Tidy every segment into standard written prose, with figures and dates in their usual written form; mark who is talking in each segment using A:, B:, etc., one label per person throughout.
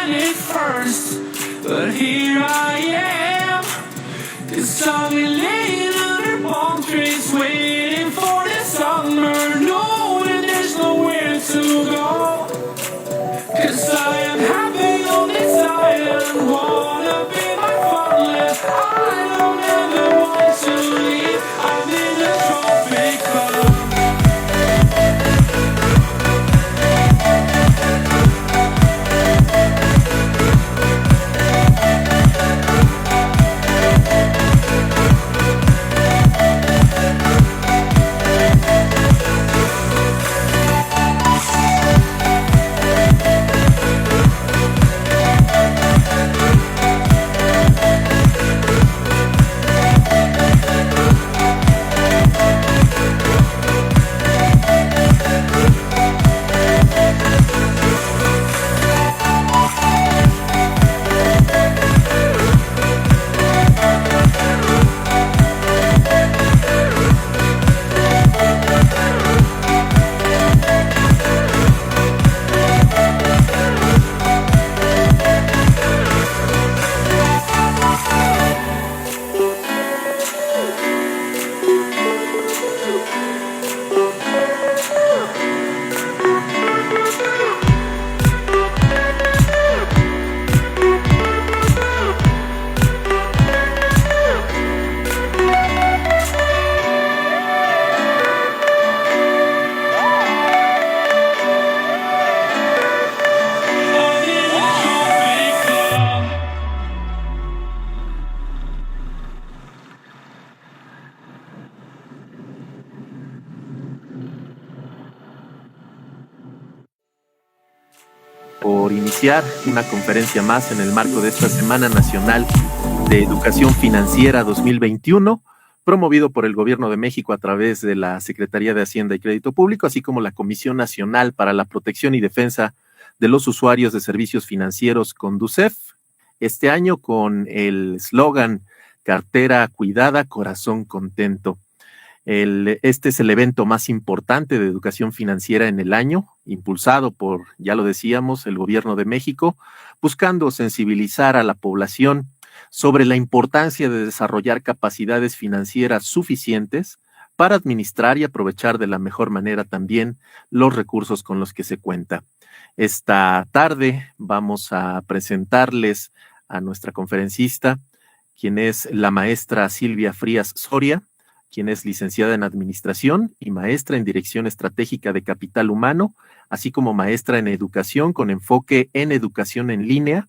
A: find it first. But here I am, 'cause I've been laying under palm trees, waiting for the summer, knowing there's nowhere to go. 'Cause I am happy on this island, wanna be my farmland. I don't ever want to leave, I'm in a tropic club.
B: Por iniciar una conferencia más en el marco de esta Semana Nacional de Educación Financiera 2021, promovido por el Gobierno de México a través de la Secretaría de Hacienda y Crédito Público, así como la Comisión Nacional para la Protección y Defensa de los Usuarios de Servicios Financieros, CONDUCEF, este año con el eslogan Cartera Cuidada, Corazón Contento. Este es el evento más importante de educación financiera en el año, impulsado por, ya lo decíamos, el Gobierno de México, buscando sensibilizar a la población sobre la importancia de desarrollar capacidades financieras suficientes para administrar y aprovechar de la mejor manera también los recursos con los que se cuenta. Esta tarde vamos a presentarles a nuestra conferencista, quien es la maestra Silvia Frías Soria, quien es licenciada en Administración y maestra en Dirección Estratégica de Capital Humano, así como maestra en Educación con enfoque en Educación en Línea,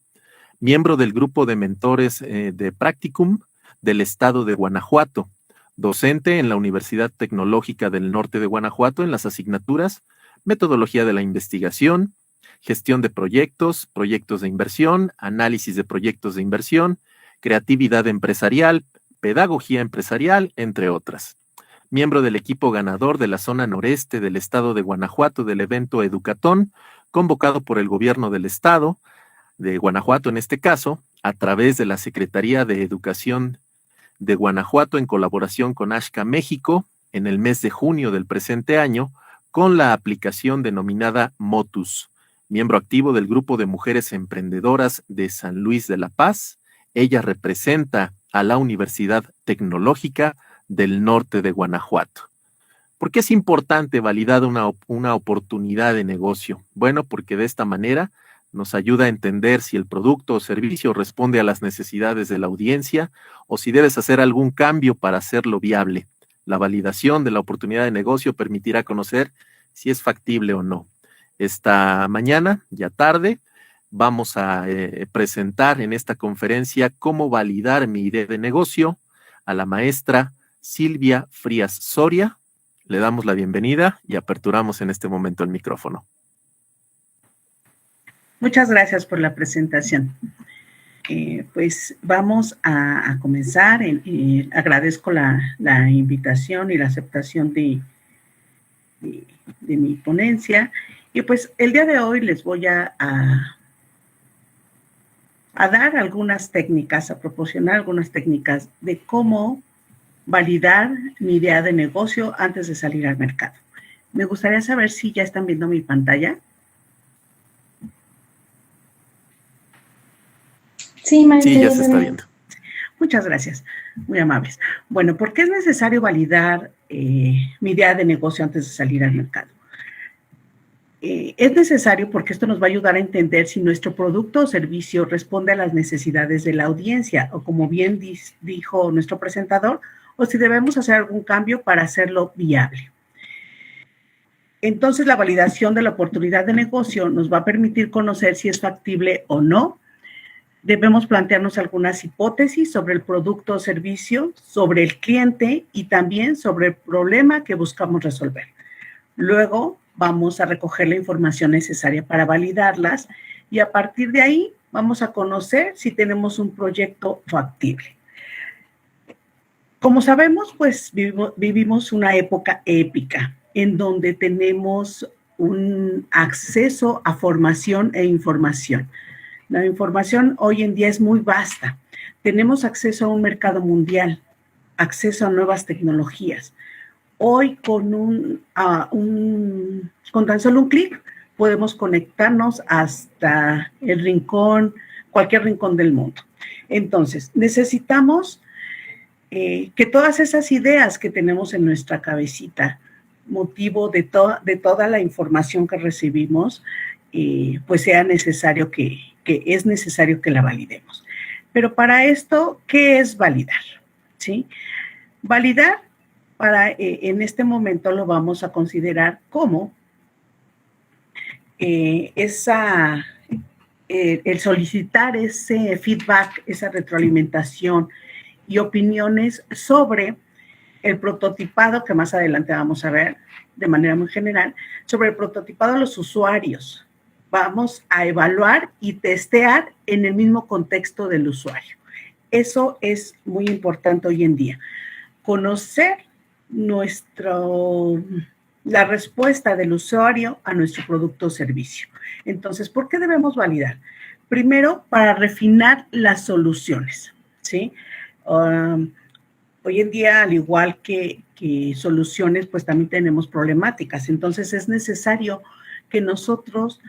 B: miembro del grupo de mentores de Practicum del Estado de Guanajuato, docente en la Universidad Tecnológica del Norte de Guanajuato en las asignaturas Metodología de la Investigación, Gestión de Proyectos, Proyectos de Inversión, Análisis de Proyectos de Inversión, Creatividad Empresarial, Pedagogía Empresarial, entre otras. Miembro del equipo ganador de la zona noreste del estado de Guanajuato del evento Educatón, convocado por el gobierno del estado, de Guanajuato en este caso, a través de la Secretaría de Educación de Guanajuato en colaboración con ASHCA México en el mes de junio del presente año, con la aplicación denominada Motus. Miembro activo del grupo de mujeres emprendedoras de San Luis de la Paz. Ella representa a la Universidad Tecnológica del Norte de Guanajuato. ¿Por qué es importante validar una oportunidad de negocio? Bueno, porque de esta manera nos ayuda a entender si el producto o servicio responde a las necesidades de la audiencia o si debes hacer algún cambio para hacerlo viable. La validación de la oportunidad de negocio permitirá conocer si es factible o no. Esta mañana, ya tarde, vamos a presentar en esta conferencia cómo validar mi idea de negocio a la maestra Silvia Frías Soria. Le damos la bienvenida y aperturamos en este momento el micrófono.
C: Muchas gracias por la presentación. Pues vamos a comenzar. Agradezco la invitación y la aceptación de mi ponencia. Y pues el día de hoy les voy a dar algunas técnicas, a proporcionar algunas técnicas de cómo validar mi idea de negocio antes de salir al mercado. Me gustaría saber si ya están viendo mi pantalla.
D: Sí, maestra.
B: Sí, ya se está viendo.
C: Muchas gracias, muy amables. Bueno, ¿por qué es necesario validar mi idea de negocio antes de salir al mercado? Es necesario porque esto nos va a ayudar a entender si nuestro producto o servicio responde a las necesidades de la audiencia o, como bien dijo nuestro presentador, o si debemos hacer algún cambio para hacerlo viable. Entonces, la validación de la oportunidad de negocio nos va a permitir conocer si es factible o no. Debemos plantearnos algunas hipótesis sobre el producto o servicio, sobre el cliente y también sobre el problema que buscamos resolver. Luego, vamos a recoger la información necesaria para validarlas y a partir de ahí vamos a conocer si tenemos un proyecto factible. Como sabemos, pues vivimos una época épica en donde tenemos un acceso a formación e información. La información hoy en día es muy vasta. Tenemos acceso a un mercado mundial, acceso a nuevas tecnologías. Hoy con tan solo un clic podemos conectarnos hasta el rincón, cualquier rincón del mundo. Entonces, necesitamos que todas esas ideas que tenemos en nuestra cabecita, motivo de toda la información que recibimos, pues sea necesario es necesario que la validemos. Pero para esto, ¿qué es validar? ¿Sí? Validar, en este momento lo vamos a considerar como el solicitar ese feedback, esa retroalimentación y opiniones sobre el prototipado, que más adelante vamos a ver de manera muy general, sobre el prototipado de los usuarios. Vamos a evaluar y testear en el mismo contexto del usuario. Eso es muy importante hoy en día. Conocer la respuesta del usuario a nuestro producto o servicio. Entonces, ¿por qué debemos validar? Primero, para refinar las soluciones, ¿sí? Hoy en día, al igual que soluciones, pues también tenemos problemáticas. Entonces, es necesario que nosotros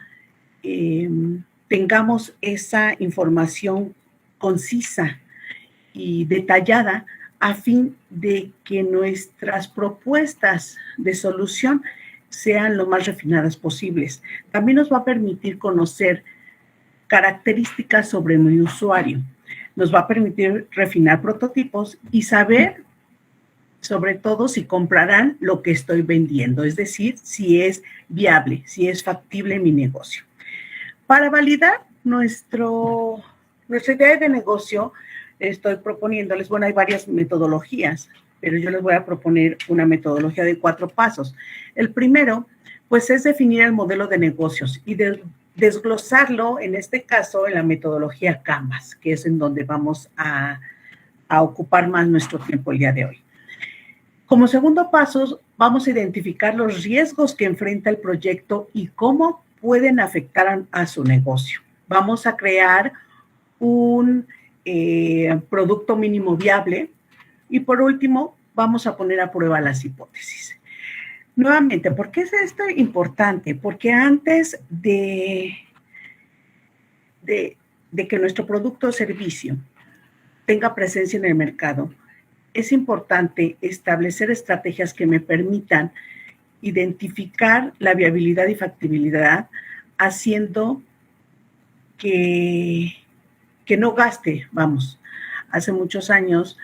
C: tengamos esa información concisa y detallada a fin de que nuestras propuestas de solución sean lo más refinadas posibles. También nos va a permitir conocer características sobre mi usuario. Nos va a permitir refinar prototipos y saber, sobre todo, si comprarán lo que estoy vendiendo, es decir, si es viable, si es factible mi negocio. Para validar nuestra idea de negocio, estoy proponiéndoles, bueno, hay varias metodologías, pero yo les voy a proponer una metodología de 4 pasos. El primero, pues, es definir el modelo de negocios y desglosarlo, en este caso, en la metodología Canvas, que es en donde vamos a ocupar más nuestro tiempo el día de hoy. Como segundo paso, vamos a identificar los riesgos que enfrenta el proyecto y cómo pueden afectar a su negocio. Vamos a crear un producto mínimo viable y, por último, vamos a poner a prueba las hipótesis. Nuevamente, ¿por qué es esto importante? Porque antes de que nuestro producto o servicio tenga presencia en el mercado, es importante establecer estrategias que me permitan identificar la viabilidad y factibilidad, haciendo que no gaste. Vamos, hace muchos años,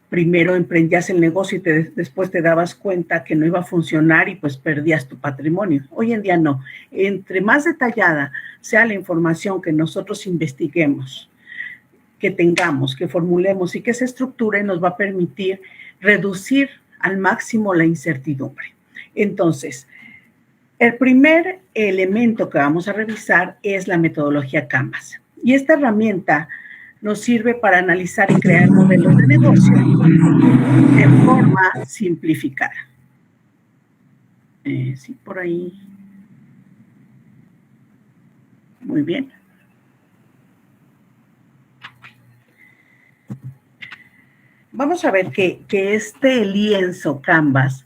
C: primero emprendías el negocio y después te dabas cuenta que no iba a funcionar y pues perdías tu patrimonio. Hoy en día no. Entre más detallada sea la información que nosotros investiguemos, que tengamos, que formulemos y que se estructure, nos va a permitir reducir al máximo la incertidumbre. Entonces, el primer elemento que vamos a revisar es la metodología Canvas. Y esta herramienta nos sirve para analizar y crear modelos de negocio de forma simplificada. Sí, por ahí. Muy bien. Vamos a ver que este lienzo Canvas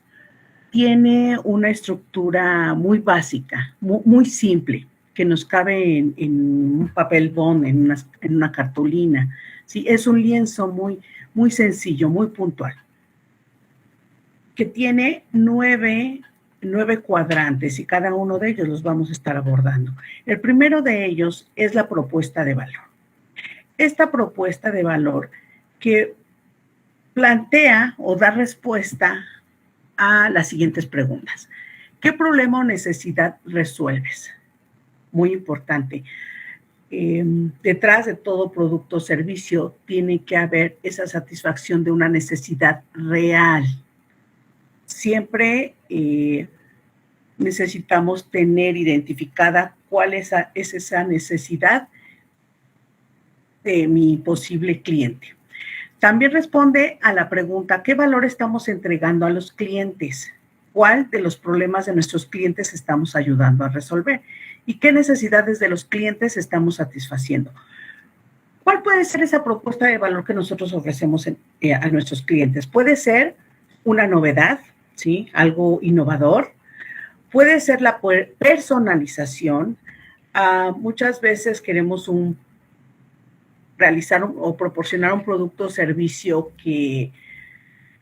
C: tiene una estructura muy básica, muy simple. que nos cabe en un papel bond, en una cartulina. ¿Sí? Es un lienzo muy sencillo, muy puntual, que tiene nueve cuadrantes y cada uno de ellos los vamos a estar abordando. El primero de ellos es la propuesta de valor. Esta propuesta de valor que plantea o da respuesta a las siguientes preguntas. ¿Qué problema o necesidad resuelves? Muy importante. Detrás de todo producto o servicio tiene que haber esa satisfacción de una necesidad real. Siempre necesitamos tener identificada cuál es esa necesidad de mi posible cliente. También responde a la pregunta, ¿qué valor estamos entregando a los clientes? ¿Cuál de los problemas de nuestros clientes estamos ayudando a resolver? ¿Y qué necesidades de los clientes estamos satisfaciendo? ¿Cuál puede ser esa propuesta de valor que nosotros ofrecemos a nuestros clientes? Puede ser una novedad, ¿sí? Algo innovador. Puede ser la personalización. Muchas veces queremos realizar o proporcionar un producto o servicio que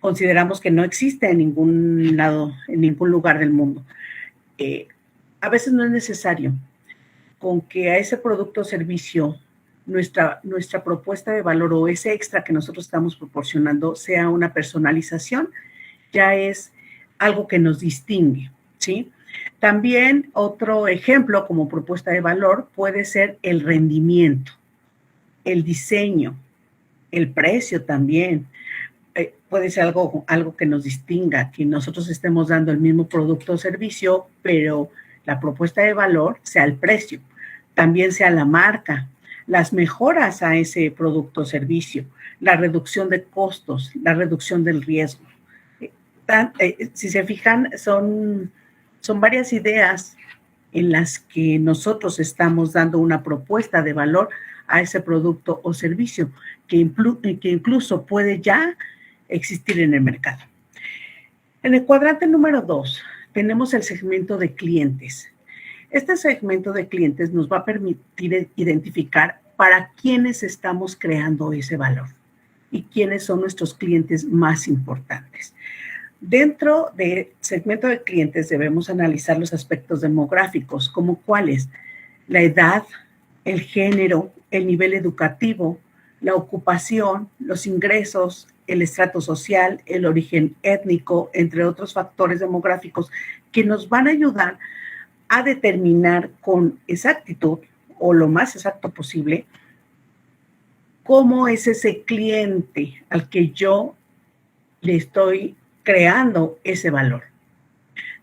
C: consideramos que no existe en ningún lado, en ningún lugar del mundo. A veces no es necesario. Con que a ese producto o servicio nuestra propuesta de valor o ese extra que nosotros estamos proporcionando sea una personalización, ya es algo que nos distingue, ¿sí? También otro ejemplo como propuesta de valor puede ser el rendimiento, el diseño, el precio también. Puede ser algo que nos distinga, que nosotros estemos dando el mismo producto o servicio, pero la propuesta de valor sea el precio, también sea la marca, las mejoras a ese producto o servicio, la reducción de costos, la reducción del riesgo. Si se fijan, son varias ideas en las que nosotros estamos dando una propuesta de valor a ese producto o servicio que incluso puede ya existir en el mercado. En el cuadrante número 2 tenemos el segmento de clientes. Este segmento de clientes nos va a permitir identificar para quiénes estamos creando ese valor y quiénes son nuestros clientes más importantes. Dentro del segmento de clientes debemos analizar los aspectos demográficos, como cuáles: la edad, el género, el nivel educativo, la ocupación, los ingresos, el estrato social, el origen étnico, entre otros factores demográficos que nos van a ayudar a determinar con exactitud o lo más exacto posible cómo es ese cliente al que yo le estoy creando ese valor.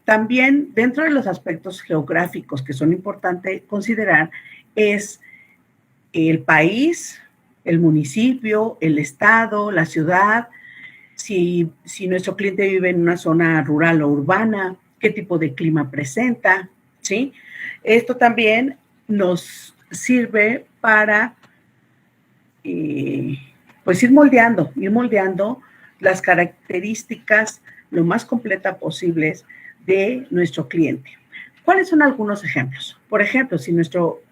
C: También dentro de los aspectos geográficos que son importantes considerar es el país, el municipio, el estado, la ciudad, si nuestro cliente vive en una zona rural o urbana, qué tipo de clima presenta, ¿sí? Esto también nos sirve para pues ir moldeando las características lo más completas posibles de nuestro cliente. ¿Cuáles son algunos ejemplos? Por ejemplo, si nuestro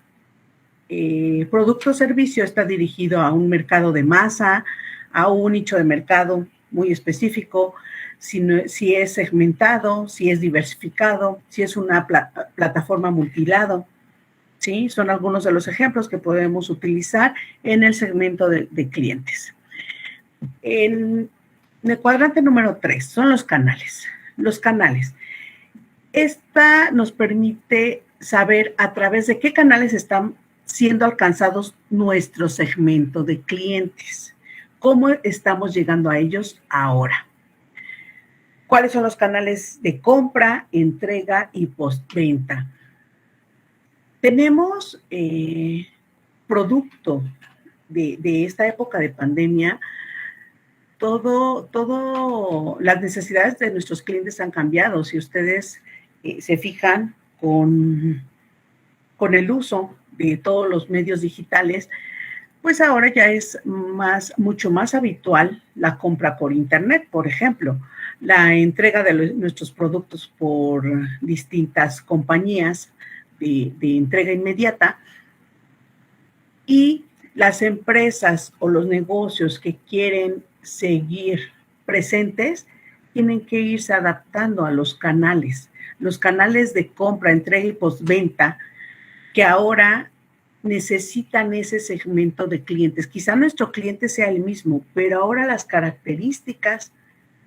C: producto o servicio está dirigido a un mercado de masa, a un nicho de mercado muy específico, si es segmentado, si es diversificado, si es una plataforma multilado, ¿sí? Son algunos de los ejemplos que podemos utilizar en el segmento de clientes. En el cuadrante número 3 son los canales. Los canales. Esta nos permite saber a través de qué canales están siendo alcanzados nuestro segmento de clientes. ¿Cómo estamos llegando a ellos ahora? ¿Cuáles son los canales de compra, entrega y postventa? Tenemos producto de esta época de pandemia. Las necesidades de nuestros clientes han cambiado. Si ustedes se fijan con el uso de todos los medios digitales, pues ahora ya es mucho más habitual la compra por internet, por ejemplo, la entrega de nuestros productos por distintas compañías de entrega inmediata, y las empresas o los negocios que quieren seguir presentes tienen que irse adaptando a los canales de compra, entrega y postventa, que ahora necesitan ese segmento de clientes. Quizá nuestro cliente sea el mismo, pero ahora las características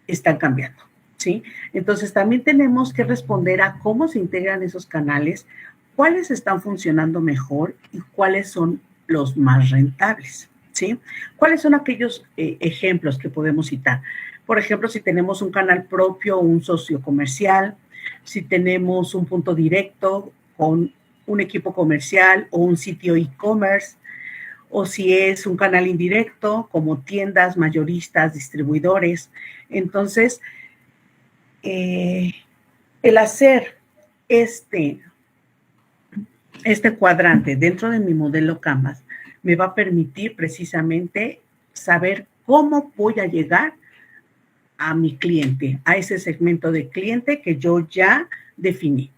C: están cambiando, ¿sí? Entonces también tenemos que responder a cómo se integran esos canales, cuáles están funcionando mejor y cuáles son los más rentables, ¿sí? ¿Cuáles son aquellos ejemplos que podemos citar? Por ejemplo, si tenemos un canal propio, un socio comercial, si tenemos un punto directo con un equipo comercial o un sitio e-commerce, o si es un canal indirecto como tiendas, mayoristas, distribuidores. Entonces, el hacer este cuadrante dentro de mi modelo Canvas me va a permitir precisamente saber cómo voy a llegar a mi cliente, a ese segmento de cliente que yo ya definí.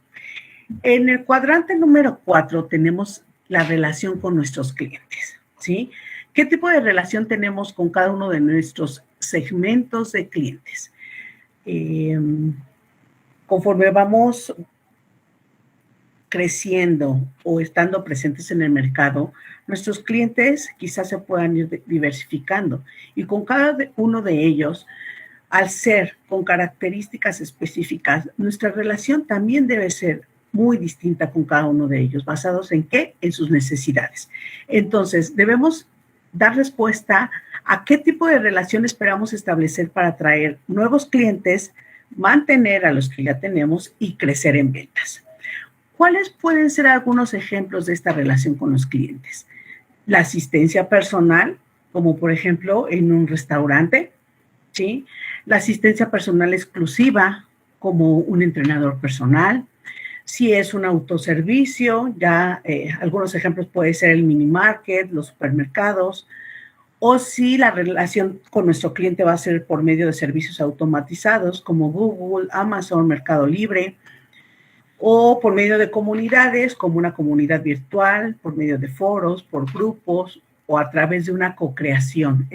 C: En el cuadrante número 4 tenemos la relación con nuestros clientes, ¿sí? ¿Qué tipo de relación tenemos con cada uno de nuestros segmentos de clientes? Conforme vamos creciendo o estando presentes en el mercado, nuestros clientes quizás se puedan ir diversificando, y con cada uno de ellos, al ser con características específicas, nuestra relación también debe ser muy distinta con cada uno de ellos. ¿Basados en qué? En sus necesidades. Entonces, debemos dar respuesta a qué tipo de relación esperamos establecer para atraer nuevos clientes, mantener a los que ya tenemos y crecer en ventas. ¿Cuáles pueden ser algunos ejemplos de esta relación con los clientes? La asistencia personal, como por ejemplo en un restaurante, ¿sí? La asistencia personal exclusiva, como un entrenador personal. Si es un autoservicio, ya algunos ejemplos puede ser el mini market, los supermercados, o si la relación con nuestro cliente va a ser por medio de servicios automatizados como Google, Amazon, Mercado Libre, o por medio de comunidades como una comunidad virtual, por medio de foros, por grupos, o a través de una co-creación.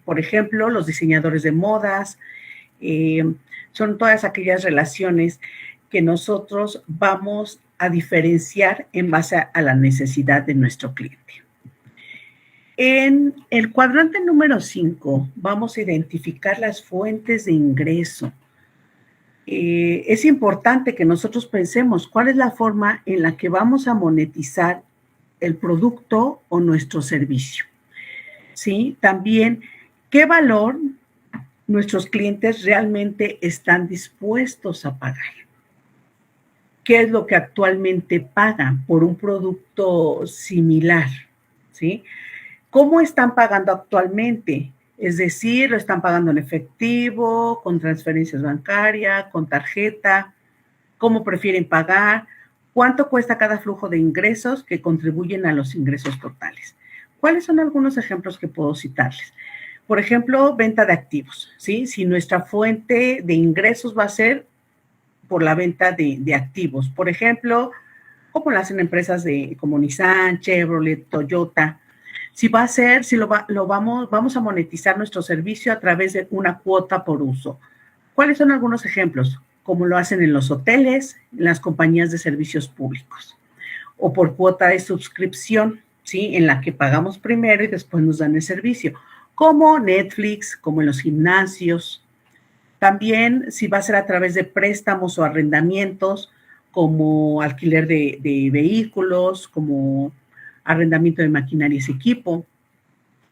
C: Por ejemplo, los diseñadores de modas, son todas aquellas relaciones que nosotros vamos a diferenciar en base a la necesidad de nuestro cliente. En el cuadrante número 5 vamos a identificar las fuentes de ingreso. Es importante que nosotros pensemos cuál es la forma en la que vamos a monetizar el producto o nuestro servicio, ¿sí? También, ¿qué valor nuestros clientes realmente están dispuestos a pagar? ¿Qué es lo que actualmente pagan por un producto similar? ¿Sí? ¿Cómo están pagando actualmente? Es decir, ¿lo están pagando en efectivo, con transferencias bancarias, con tarjeta? ¿Cómo prefieren pagar? ¿Cuánto cuesta cada flujo de ingresos que contribuyen a los ingresos totales? ¿Cuáles son algunos ejemplos que puedo citarles? Por ejemplo, venta de activos, ¿sí? Si nuestra fuente de ingresos va a ser por la venta de activos, por ejemplo, como lo hacen empresas como Nissan, Chevrolet, Toyota. Si va a ser, vamos a monetizar nuestro servicio a través de una cuota por uso. ¿Cuáles son algunos ejemplos? Como lo hacen en los hoteles, en las compañías de servicios públicos, o por cuota de suscripción, ¿sí? En la que pagamos primero y después nos dan el servicio, como Netflix, como en los gimnasios. También si va a ser a través de préstamos o arrendamientos, como alquiler de vehículos, como arrendamiento de maquinarias y equipo,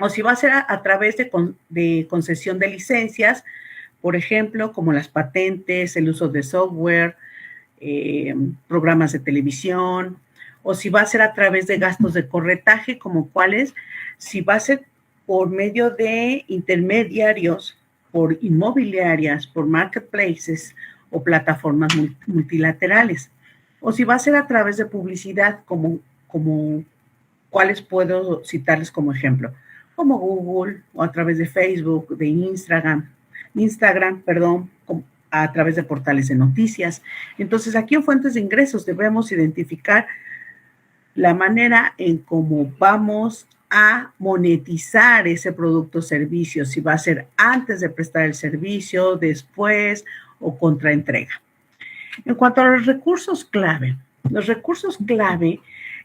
C: o si va a ser a través de concesión de licencias, por ejemplo, como las patentes, el uso de software, programas de televisión, o si va a ser a través de gastos de corretaje, como cuáles, si va a ser por medio de intermediarios, por inmobiliarias, por marketplaces o plataformas multilaterales, o si va a ser a través de publicidad, como cuáles puedo citarles como ejemplo, como Google, o a través de Facebook, de Instagram, a través de portales de noticias. Entonces, aquí en fuentes de ingresos debemos identificar la manera en cómo vamos a monetizar ese producto o servicio, si va a ser antes de prestar el servicio, después o contra entrega. En cuanto a los recursos clave,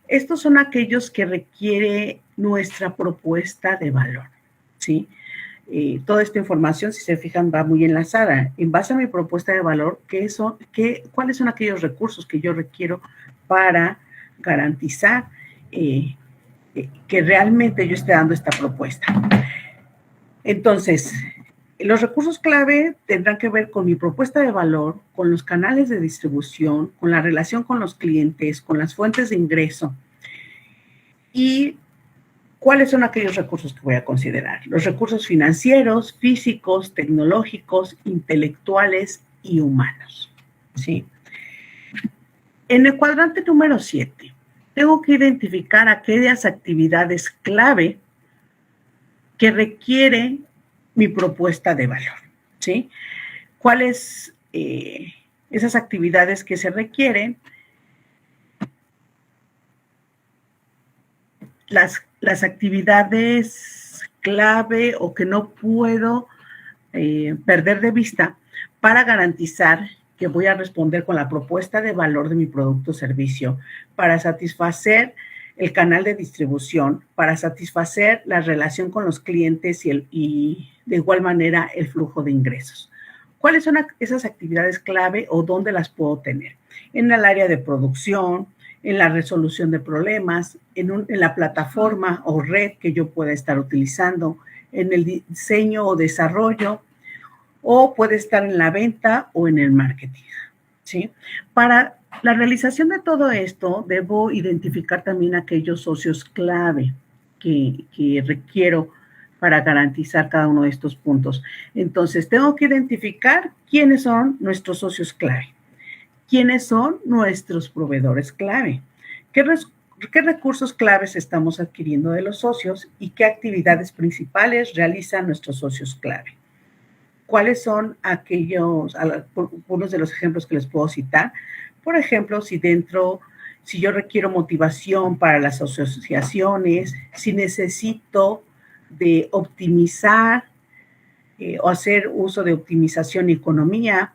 C: estos son aquellos que requiere nuestra propuesta de valor, ¿sí? Toda esta información, si se fijan, va muy enlazada. En base a mi propuesta de valor, ¿cuáles son aquellos recursos que yo requiero para garantizar que realmente yo esté dando esta propuesta? Entonces, los recursos clave tendrán que ver con mi propuesta de valor, con los canales de distribución, con la relación con los clientes, con las fuentes de ingreso. ¿Y cuáles son aquellos recursos que voy a considerar? Los recursos financieros, físicos, tecnológicos, intelectuales y humanos, ¿sí? En el cuadrante número 7, tengo que identificar aquellas actividades clave que requieren mi propuesta de valor, ¿sí? ¿Cuáles esas actividades que se requieren? Las actividades clave o que no puedo perder de vista para garantizar que voy a responder con la propuesta de valor de mi producto o servicio, para satisfacer el canal de distribución, para satisfacer la relación con los clientes y de igual manera el flujo de ingresos. ¿Cuáles son esas actividades clave o dónde las puedo tener? En el área de producción, en la resolución de problemas, en la plataforma o red que yo pueda estar utilizando, en el diseño o desarrollo, o puede estar en la venta o en el marketing, ¿sí? Para la realización de todo esto, debo identificar también aquellos socios clave que requiero para garantizar cada uno de estos puntos. Entonces, tengo que identificar quiénes son nuestros socios clave, quiénes son nuestros proveedores clave, qué recursos claves estamos adquiriendo de los socios y qué actividades principales realizan nuestros socios clave. ¿Cuáles son algunos de los ejemplos que les puedo citar? Por ejemplo, si yo requiero motivación para las asociaciones, si necesito de optimizar o hacer uso de optimización y economía,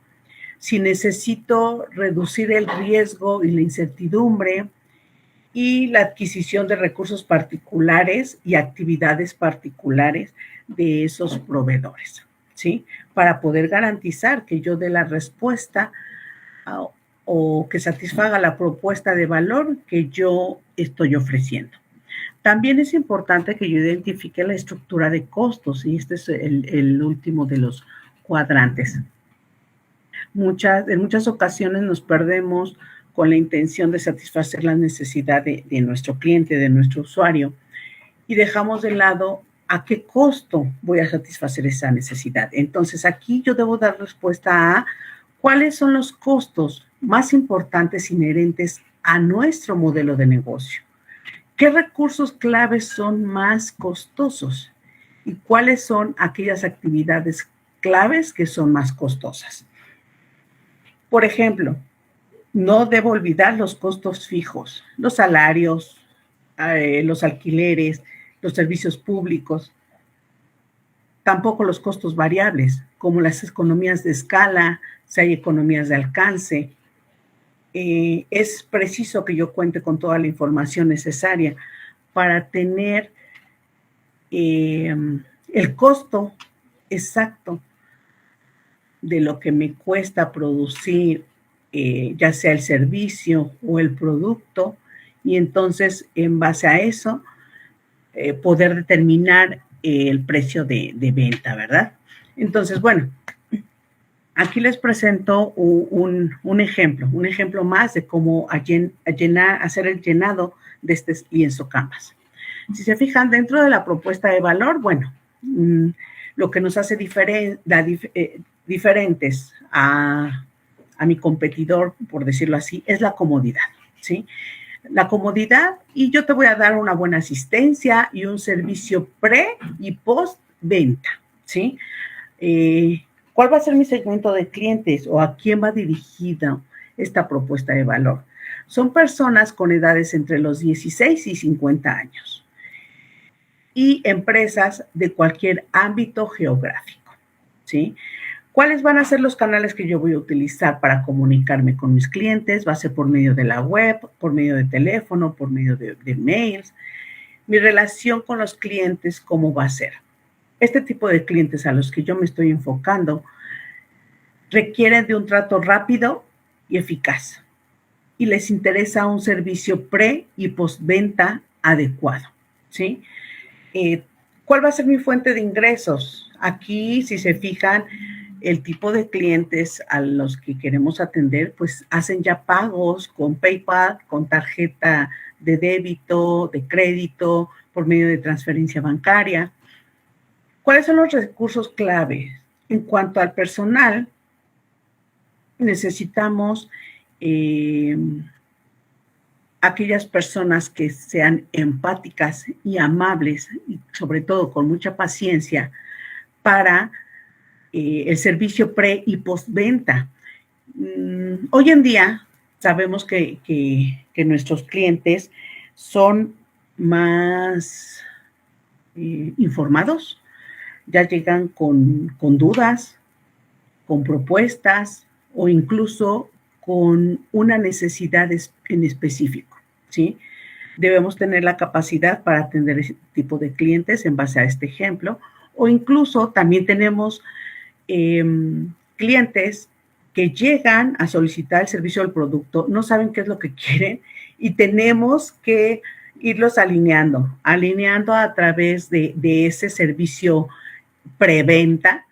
C: si necesito reducir el riesgo y la incertidumbre y la adquisición de recursos particulares y actividades particulares de esos proveedores, ¿sí? Para poder garantizar que yo dé la respuesta o que satisfaga la propuesta de valor que yo estoy ofreciendo. También es importante que yo identifique la estructura de costos, y este es el último de los cuadrantes. En muchas ocasiones nos perdemos con la intención de satisfacer la necesidad de nuestro cliente, de nuestro usuario, y dejamos de lado a qué costo voy a satisfacer esa necesidad. Entonces, aquí yo debo dar respuesta a cuáles son los costos más importantes inherentes a nuestro modelo de negocio. ¿Qué recursos claves son más costosos? ¿Y cuáles son aquellas actividades claves que son más costosas? Por ejemplo, no debo olvidar los costos fijos, los salarios, los alquileres, los servicios públicos. Tampoco los costos variables, como las economías de escala, si hay economías de alcance. Es preciso que yo cuente con toda la información necesaria para tener el costo exacto de lo que me cuesta producir, ya sea el servicio o el producto, y entonces en base a eso poder determinar el precio de venta, ¿verdad? Entonces, bueno, aquí les presento un ejemplo más de cómo hacer el llenado de este lienzo Canvas. Si se fijan, dentro de la propuesta de valor, bueno, lo que nos hace diferentes a mi competidor, por decirlo así, es la comodidad, ¿sí? La comodidad, y yo te voy a dar una buena asistencia y un servicio pre y post venta, ¿sí? ¿Cuál va a ser mi segmento de clientes o a quién va dirigida esta propuesta de valor? Son personas con edades entre los 16 y 50 años y empresas de cualquier ámbito geográfico, ¿sí? ¿Cuáles van a ser los canales que yo voy a utilizar para comunicarme con mis clientes? Va a ser por medio de la web, por medio de teléfono, por medio de mails. Mi relación con los clientes, ¿cómo va a ser? Este tipo de clientes a los que yo me estoy enfocando requieren de un trato rápido y eficaz y les interesa un servicio pre- y postventa adecuado, ¿sí? ¿Cuál va a ser mi fuente de ingresos? Aquí, si se fijan, el tipo de clientes a los que queremos atender, pues hacen ya pagos con PayPal, con tarjeta de débito, de crédito, por medio de transferencia bancaria. ¿Cuáles son los recursos clave? En cuanto al personal, necesitamos aquellas personas que sean empáticas y amables, y sobre todo con mucha paciencia, para el servicio pre- y postventa. Hoy en día sabemos que nuestros clientes son más informados, ya llegan con dudas, con propuestas o incluso con una necesidad en específico, ¿sí? Debemos tener la capacidad para atender ese tipo de clientes en base a este ejemplo, o incluso también tenemos clientes que llegan a solicitar el servicio del producto, no saben qué es lo que quieren y tenemos que irlos alineando a través de ese servicio preventa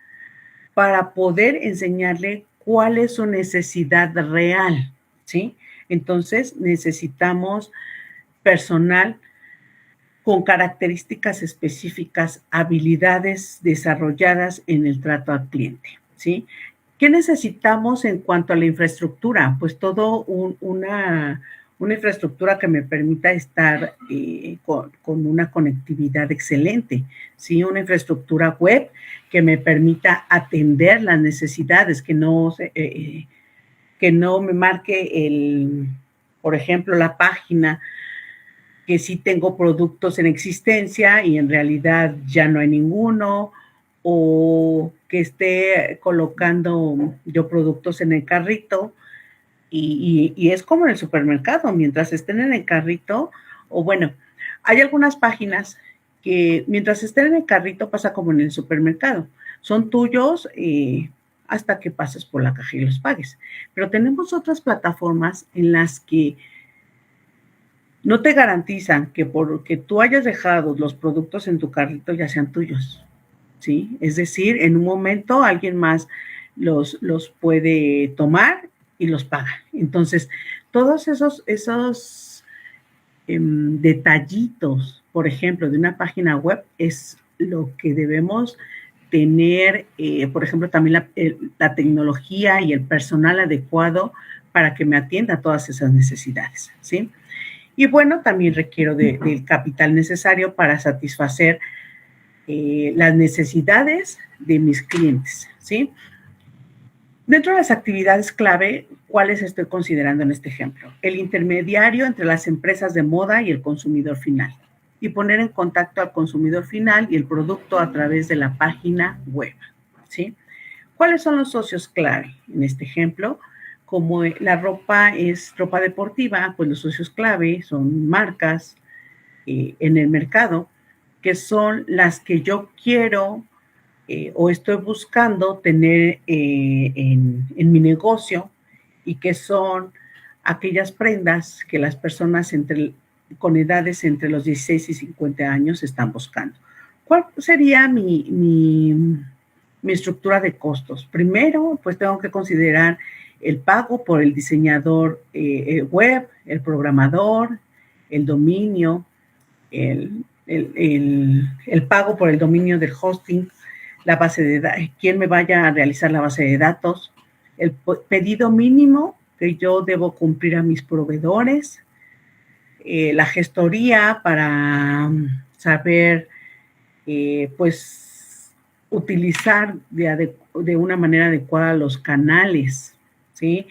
C: para poder enseñarle cuál es su necesidad real, ¿sí? Entonces, necesitamos personal con características específicas, habilidades desarrolladas en el trato al cliente, ¿sí? ¿Qué necesitamos en cuanto a la infraestructura? Pues una infraestructura que me permita estar con una conectividad excelente, ¿sí? Una infraestructura web que me permita atender las necesidades, que no me marque por ejemplo, la página que sí tengo productos en existencia y en realidad ya no hay ninguno, o que esté colocando yo productos en el carrito y es como en el supermercado, mientras estén en el carrito, o bueno, hay algunas páginas que mientras estén en el carrito pasa como en el supermercado, son tuyos hasta que pases por la caja y los pagues, pero tenemos otras plataformas en las que no te garantizan que porque tú hayas dejado los productos en tu carrito ya sean tuyos, ¿sí? Es decir, en un momento alguien más los puede tomar y los paga. Entonces, todos esos detallitos, por ejemplo, de una página web es lo que debemos tener, por ejemplo, también la tecnología y el personal adecuado para que me atienda a todas esas necesidades, ¿sí? Y bueno, también requiero del capital necesario para satisfacer las necesidades de mis clientes, ¿sí? Dentro de las actividades clave, ¿cuáles estoy considerando en este ejemplo? El intermediario entre las empresas de moda y el consumidor final. Y poner en contacto al consumidor final y el producto a través de la página web, ¿sí? ¿Cuáles son los socios clave en este ejemplo? Como la ropa es ropa deportiva, pues los socios clave son marcas en el mercado, que son las que yo quiero o estoy buscando tener en mi negocio y que son aquellas prendas que las personas con edades entre los 16 y 50 años están buscando. ¿Cuál sería mi estructura de costos? Primero, pues tengo que considerar el pago por el diseñador web, el programador, el dominio, el pago por el dominio del hosting, la base de datos, quién me vaya a realizar la base de datos, el pedido mínimo que yo debo cumplir a mis proveedores, la gestoría para saber, pues, utilizar de una manera adecuada los canales, ¿sí?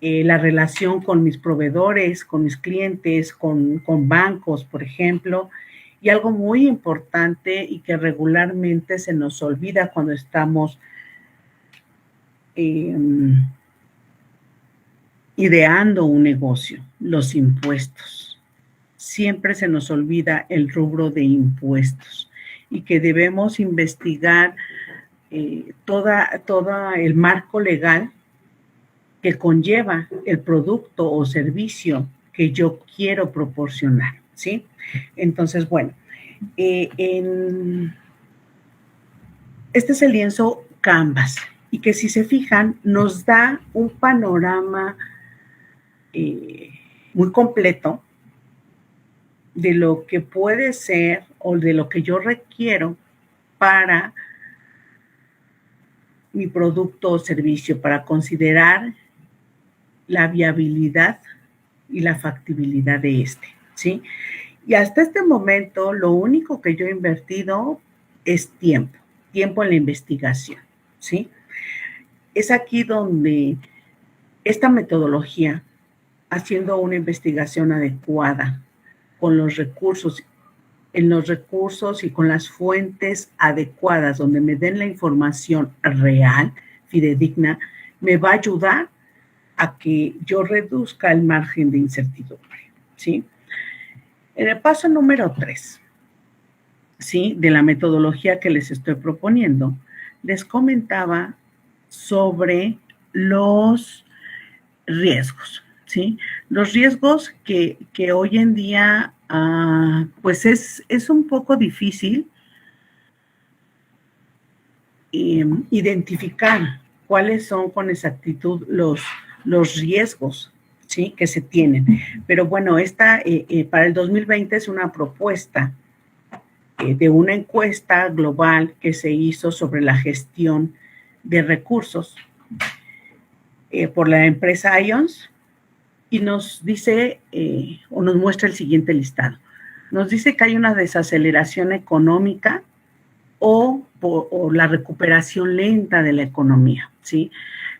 C: La relación con mis proveedores, con mis clientes, con bancos, por ejemplo. Y algo muy importante y que regularmente se nos olvida cuando estamos ideando un negocio, los impuestos. Siempre se nos olvida el rubro de impuestos y que debemos investigar todo el marco legal que conlleva el producto o servicio que yo quiero proporcionar, ¿sí? Entonces, bueno, este es el lienzo Canvas y que si se fijan nos da un panorama muy completo de lo que puede ser o de lo que yo requiero para mi producto o servicio, para considerar la viabilidad y la factibilidad de este, ¿sí? Y hasta este momento, lo único que yo he invertido es tiempo en la investigación, ¿sí? Es aquí donde esta metodología, haciendo una investigación adecuada con los recursos, y con las fuentes adecuadas, donde me den la información real, fidedigna, me va a ayudar a que yo reduzca el margen de incertidumbre, ¿sí? En el paso número 3, ¿sí?, de la metodología que les estoy proponiendo, les comentaba sobre los riesgos, ¿sí? Los riesgos que hoy en día, pues es un poco difícil identificar cuáles son con exactitud los riesgos, ¿sí?, que se tienen. Pero bueno, esta para el 2020 es una propuesta de una encuesta global que se hizo sobre la gestión de recursos por la empresa IONS y nos dice o nos muestra el siguiente listado. Nos dice que hay una desaceleración económica o la recuperación lenta de la economía, ¿sí?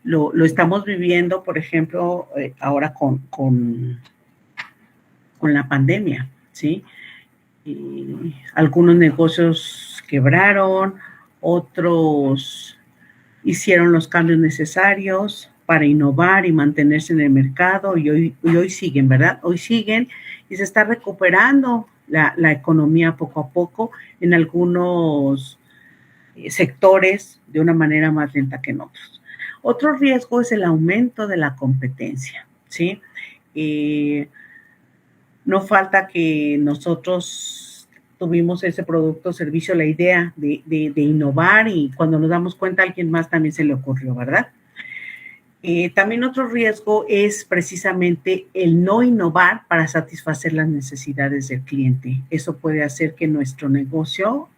C: Lo estamos viviendo, por ejemplo, ahora con la pandemia, ¿sí? Y algunos negocios quebraron, otros hicieron los cambios necesarios para innovar y mantenerse en el mercado y hoy siguen, ¿verdad? Hoy siguen y se está recuperando la economía poco a poco en algunos sectores de una manera más lenta que en otros. Otro riesgo es el aumento de la competencia, ¿sí? No falta que nosotros tuvimos ese producto o servicio, la idea de innovar y cuando nos damos cuenta a alguien más también se le ocurrió, ¿verdad? También otro riesgo es precisamente el no innovar para satisfacer las necesidades del cliente. Eso puede hacer que nuestro negocio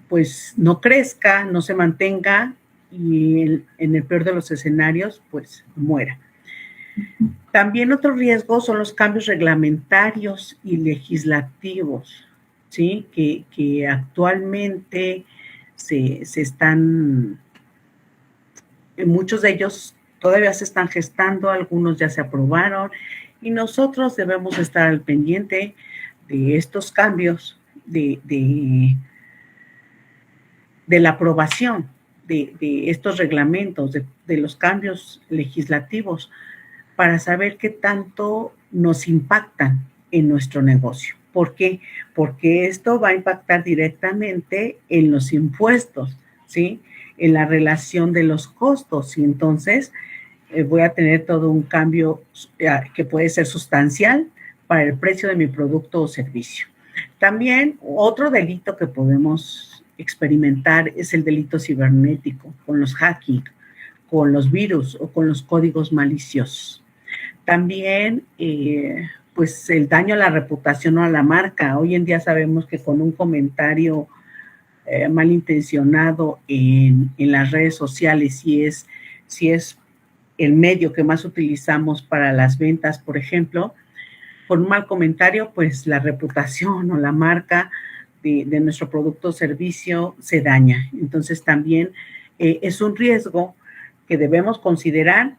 C: pues no crezca, no se mantenga y en el peor de los escenarios pues muera. También otro riesgo son los cambios reglamentarios y legislativos, ¿sí?, que actualmente se están, muchos de ellos todavía se están gestando, algunos ya se aprobaron y nosotros debemos estar al pendiente de estos cambios, de la aprobación de estos reglamentos, de los cambios legislativos, para saber qué tanto nos impactan en nuestro negocio. ¿Por qué? Porque esto va a impactar directamente en los impuestos, ¿sí?, en la relación de los costos y entonces voy a tener todo un cambio que puede ser sustancial para el precio de mi producto o servicio. También otro delito que podemos experimentar es el delito cibernético, con los hacking, con los virus o con los códigos maliciosos. También, pues, el daño a la reputación o a la marca. Hoy en día sabemos que con un comentario malintencionado en las redes sociales, si es el medio que más utilizamos para las ventas, por ejemplo, con un mal comentario, pues la reputación o la marca de nuestro producto o servicio se daña. Entonces también es un riesgo que debemos considerar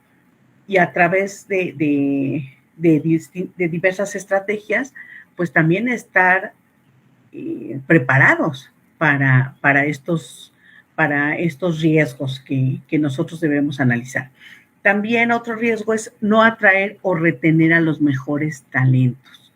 C: y a través de diversas estrategias, pues también estar preparados para estos riesgos que nosotros debemos analizar. También otro riesgo es no atraer o retener a los mejores talentos.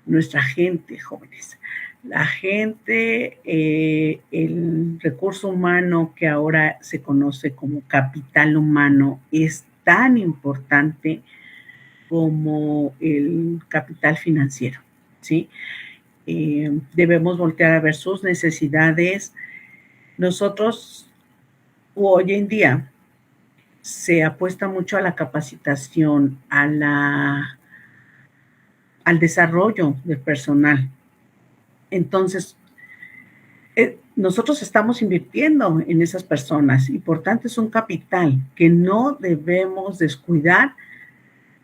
C: Nuestra gente, jóvenes. La gente, el recurso humano que ahora se conoce como capital humano es tan importante como el capital financiero, ¿sí? Debemos voltear a ver sus necesidades. Nosotros, hoy en día, se apuesta mucho a la capacitación, al desarrollo del personal. Entonces, nosotros estamos invirtiendo en esas personas y por tanto es un capital que no debemos descuidar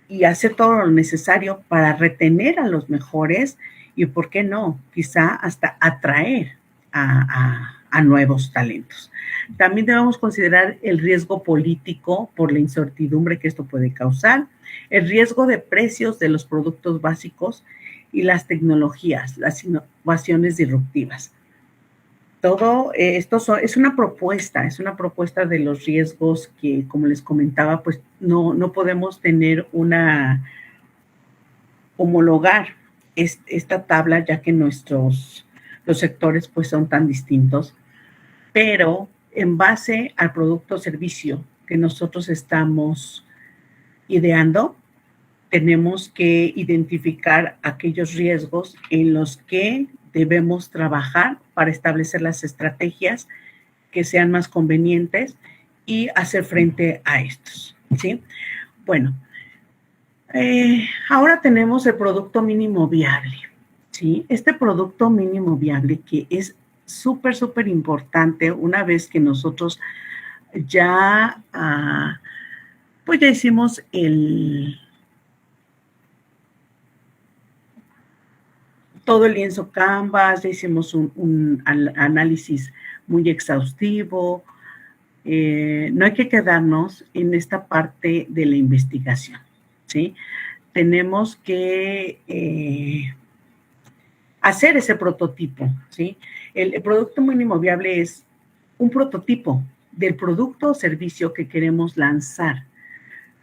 C: y hacer todo lo necesario para retener a los mejores y, ¿por qué no? Quizá hasta atraer a nuevos talentos. También debemos considerar el riesgo político por la incertidumbre que esto puede causar, el riesgo de precios de los productos básicos y las tecnologías, las innovaciones disruptivas. Todo esto es una propuesta de los riesgos que, como les comentaba, pues no podemos tener homologar esta tabla, ya que los sectores pues son tan distintos, pero en base al producto o servicio que nosotros estamos ideando, tenemos que identificar aquellos riesgos en los que debemos trabajar para establecer las estrategias que sean más convenientes y hacer frente a estos, ¿sí? Bueno, ahora tenemos el producto mínimo viable, ¿sí? Este producto mínimo viable que es súper, súper importante una vez que nosotros ya, pues ya hicimos todo el lienzo Canvas, ya hicimos un análisis muy exhaustivo. No hay que quedarnos en esta parte de la investigación, ¿sí? Tenemos que hacer ese prototipo, ¿sí? El producto mínimo viable es un prototipo del producto o servicio que queremos lanzar,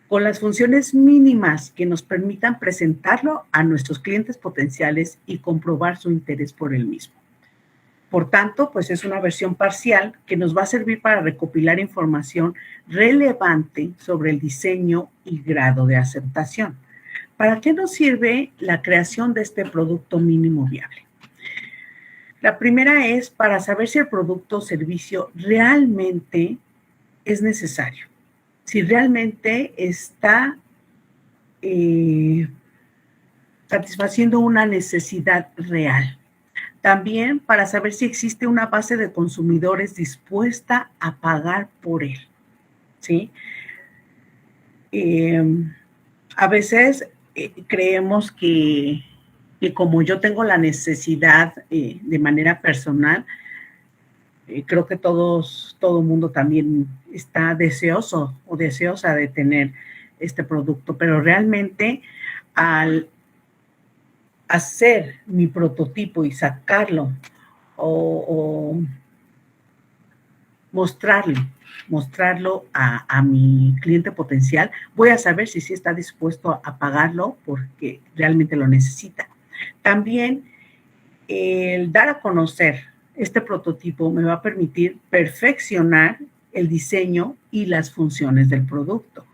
C: con las funciones mínimas que nos permitan presentarlo a nuestros clientes potenciales y comprobar su interés por el mismo. Por tanto, pues es una versión parcial que nos va a servir para recopilar información relevante sobre el diseño y grado de aceptación. ¿Para qué nos sirve la creación de este producto mínimo viable? La primera es para saber si el producto o servicio realmente es necesario, si realmente está satisfaciendo una necesidad real. También para saber si existe una base de consumidores dispuesta a pagar por él, ¿sí? A veces creemos que como yo tengo la necesidad de manera personal, creo que todo el mundo también está deseoso o deseosa de tener este producto, pero realmente al hacer mi prototipo y sacarlo o mostrarlo a mi cliente potencial, voy a saber si sí está dispuesto a pagarlo porque realmente lo necesita. También el dar a conocer este prototipo me va a permitir perfeccionar el diseño y las funciones del producto.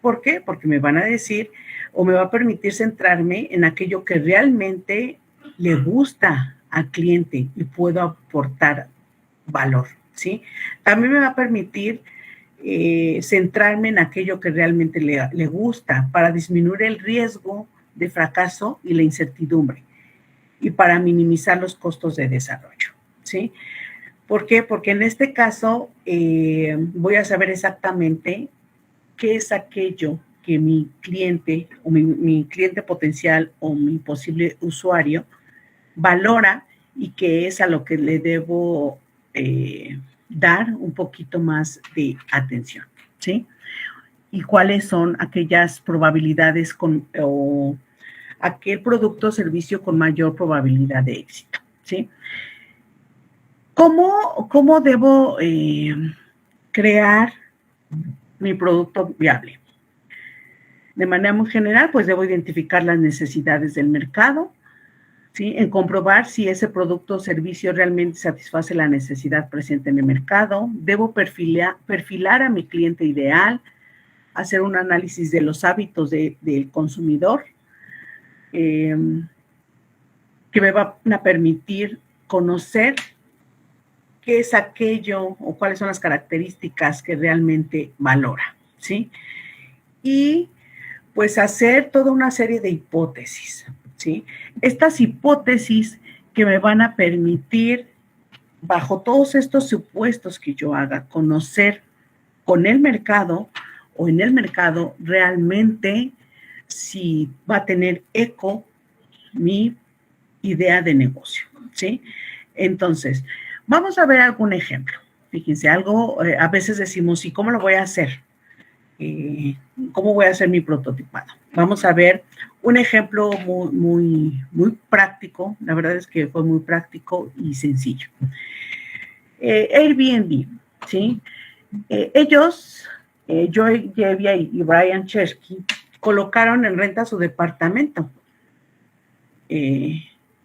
C: ¿Por qué? Porque me van a decir o me va a permitir centrarme en aquello que realmente le gusta al cliente y puedo aportar valor, ¿sí? También me va a permitir centrarme en aquello que realmente le gusta para disminuir el riesgo de fracaso y la incertidumbre y para minimizar los costos de desarrollo, ¿sí? ¿Por qué? Porque en este caso voy a saber exactamente qué es aquello que mi cliente o mi cliente potencial o mi posible usuario valora y que es a lo que le debo dar un poquito más de atención, ¿sí? Y cuáles son aquellas probabilidades o aquel producto o servicio con mayor probabilidad de éxito, ¿sí? ¿Cómo debo crear mi producto viable? De manera muy general, pues debo identificar las necesidades del mercado, ¿sí? En comprobar si ese producto o servicio realmente satisface la necesidad presente en el mercado. Debo perfilar a mi cliente ideal, hacer un análisis de los hábitos del consumidor, que me van a permitir conocer qué es aquello o cuáles son las características que realmente valora, ¿sí? Y pues hacer toda una serie de hipótesis, ¿sí? Estas hipótesis que me van a permitir, bajo todos estos supuestos que yo haga, conocer con el mercado o en el mercado realmente si va a tener eco mi idea de negocio, ¿sí? Entonces, vamos a ver algún ejemplo. Fíjense, a veces decimos, ¿y cómo lo voy a hacer? ¿Cómo voy a hacer mi prototipado? Vamos a ver un ejemplo muy práctico. La verdad es que fue muy práctico y sencillo. Airbnb, ¿sí? Ellos, Joy Jevia y Brian Chesky, colocaron en renta su departamento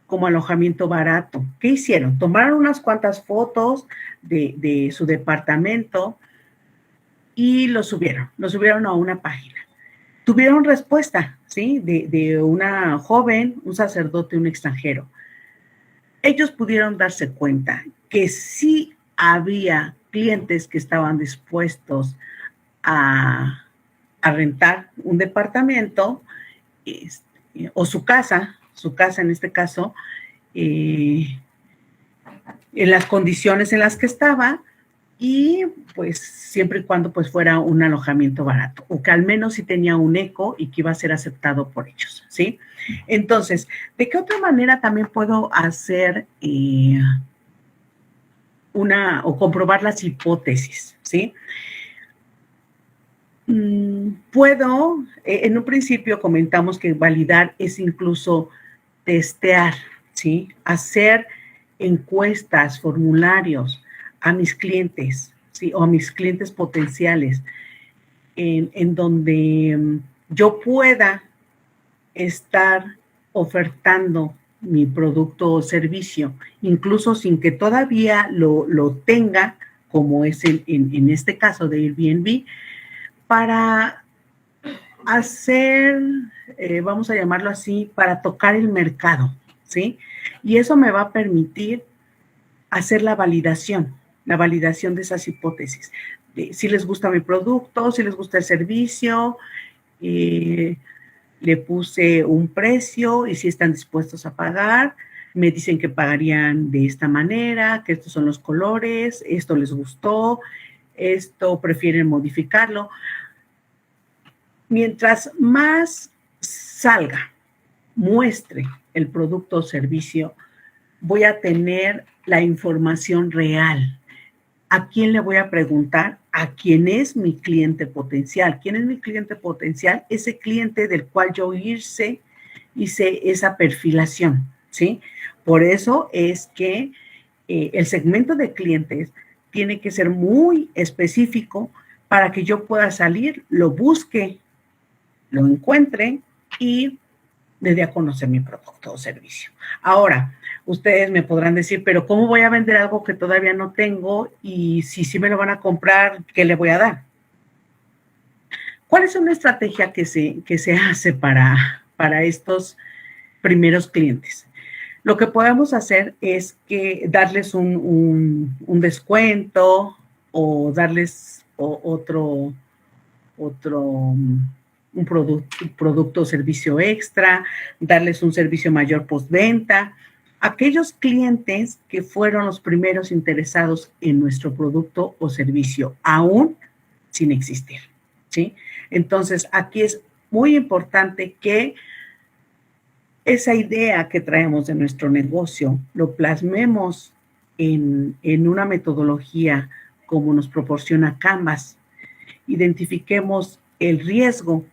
C: como alojamiento barato. ¿Qué hicieron? Tomaron unas cuantas fotos de su departamento y lo subieron a una página. Tuvieron respuesta, ¿sí? De una joven, un sacerdote, un extranjero. Ellos pudieron darse cuenta que sí había clientes que estaban dispuestos a rentar un departamento o su casa en este caso, en las condiciones en las que estaba, y pues siempre y cuando pues fuera un alojamiento barato, o que al menos sí tenía un eco y que iba a ser aceptado por ellos, ¿sí? Entonces, ¿de qué otra manera también puedo hacer o comprobar las hipótesis, ¿sí? Puedo, en un principio comentamos que validar es incluso testear, ¿sí? Hacer encuestas, formularios a mis clientes, ¿sí? O a mis clientes potenciales, en donde yo pueda estar ofertando mi producto o servicio, incluso sin que todavía lo tenga, como es en este caso de Airbnb, para hacer, vamos a llamarlo así, para tocar el mercado, ¿sí? Y eso me va a permitir hacer la validación de esas hipótesis. De si les gusta mi producto, si les gusta el servicio, le puse un precio y si están dispuestos a pagar, me dicen que pagarían de esta manera, que estos son los colores, esto les gustó, esto prefieren modificarlo. Mientras más salga, muestre el producto o servicio, voy a tener la información real. ¿A quién le voy a preguntar? ¿A quién es mi cliente potencial? ¿Quién es mi cliente potencial? Ese cliente del cual yo hice esa perfilación, ¿sí? Por eso es que el segmento de clientes tiene que ser muy específico para que yo pueda salir, lo busque, lo encuentre y le dé a conocer mi producto o servicio. Ahora, ustedes me podrán decir, pero ¿cómo voy a vender algo que todavía no tengo? Y si sí me lo van a comprar, ¿qué le voy a dar? ¿Cuál es una estrategia que se hace para estos primeros clientes? Lo que podemos hacer es que darles un descuento o darles un producto o servicio extra, darles un servicio mayor postventa. Aquellos clientes que fueron los primeros interesados en nuestro producto o servicio, aún sin existir, ¿sí? Entonces, aquí es muy importante que esa idea que traemos de nuestro negocio lo plasmemos en una metodología como nos proporciona Canvas, identifiquemos el riesgo,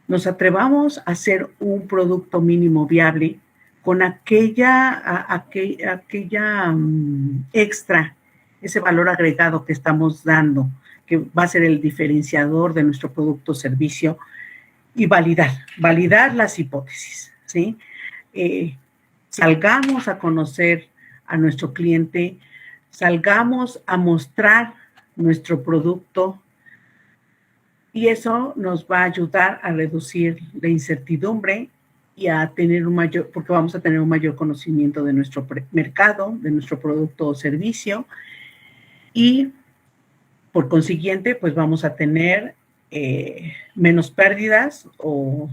C: nos atrevamos a hacer un producto mínimo viable con aquella extra, ese valor agregado que estamos dando, que va a ser el diferenciador de nuestro producto o servicio, y validar las hipótesis, ¿sí? Salgamos a conocer a nuestro cliente, salgamos a mostrar nuestro producto, y eso nos va a ayudar a reducir la incertidumbre y a tener porque vamos a tener un mayor conocimiento de nuestro mercado, de nuestro producto o servicio, y por consiguiente, pues vamos a tener menos pérdidas o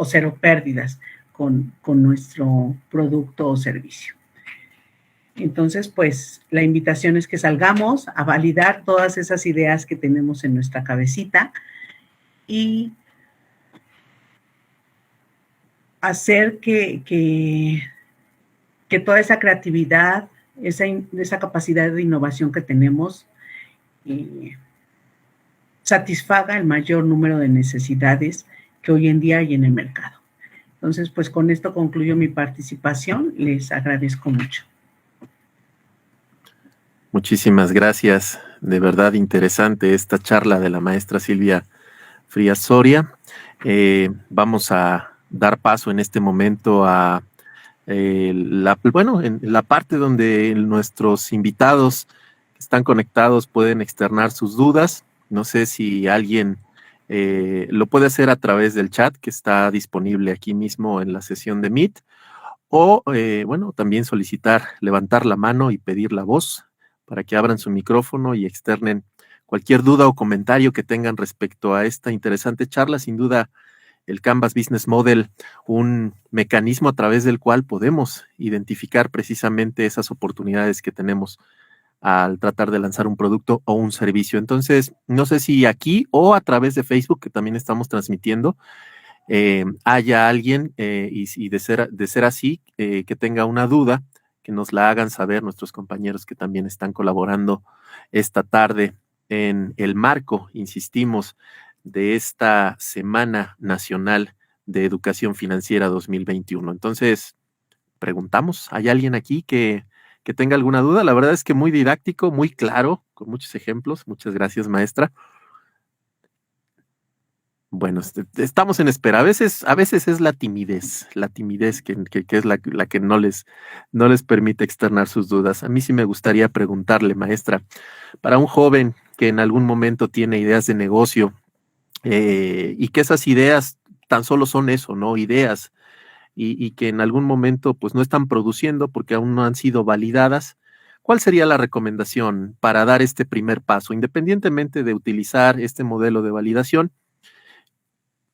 C: cero pérdidas con nuestro producto o servicio. Entonces, pues la invitación es que salgamos a validar todas esas ideas que tenemos en nuestra cabecita y hacer que toda esa creatividad, esa capacidad de innovación que tenemos, satisfaga el mayor número de necesidades que hoy en día hay en el mercado. Entonces, pues con esto concluyo mi participación. Les agradezco mucho.
B: Muchísimas gracias. De verdad interesante esta charla de la maestra Silvia Frías Soria. Vamos a dar paso en este momento a en la parte donde nuestros invitados que están conectados pueden externar sus dudas. No sé si alguien lo puede hacer a través del chat que está disponible aquí mismo en la sesión de Meet, o también levantar la mano y pedir la voz para que abran su micrófono y externen cualquier duda o comentario que tengan respecto a esta interesante charla. Sin duda, el Canvas Business Model, un mecanismo a través del cual podemos identificar precisamente esas oportunidades que tenemos al tratar de lanzar un producto o un servicio. Entonces, no sé si aquí o a través de Facebook, que también estamos transmitiendo, haya alguien, y de ser así, que tenga una duda, que nos la hagan saber nuestros compañeros que también están colaborando esta tarde en el marco, insistimos, de esta Semana Nacional de Educación Financiera 2021. Entonces, preguntamos, ¿hay alguien aquí que tenga alguna duda? La verdad es que muy didáctico, muy claro, con muchos ejemplos. Muchas gracias, maestra. Bueno, estamos en espera. A veces es la timidez que es la que no les permite externar sus dudas. A mí sí me gustaría preguntarle, maestra, para un joven que en algún momento tiene ideas de negocio, y que esas ideas tan solo son eso, ¿no? Ideas, y que en algún momento pues no están produciendo porque aún no han sido validadas, ¿cuál sería la recomendación para dar este primer paso, independientemente de utilizar este modelo de validación?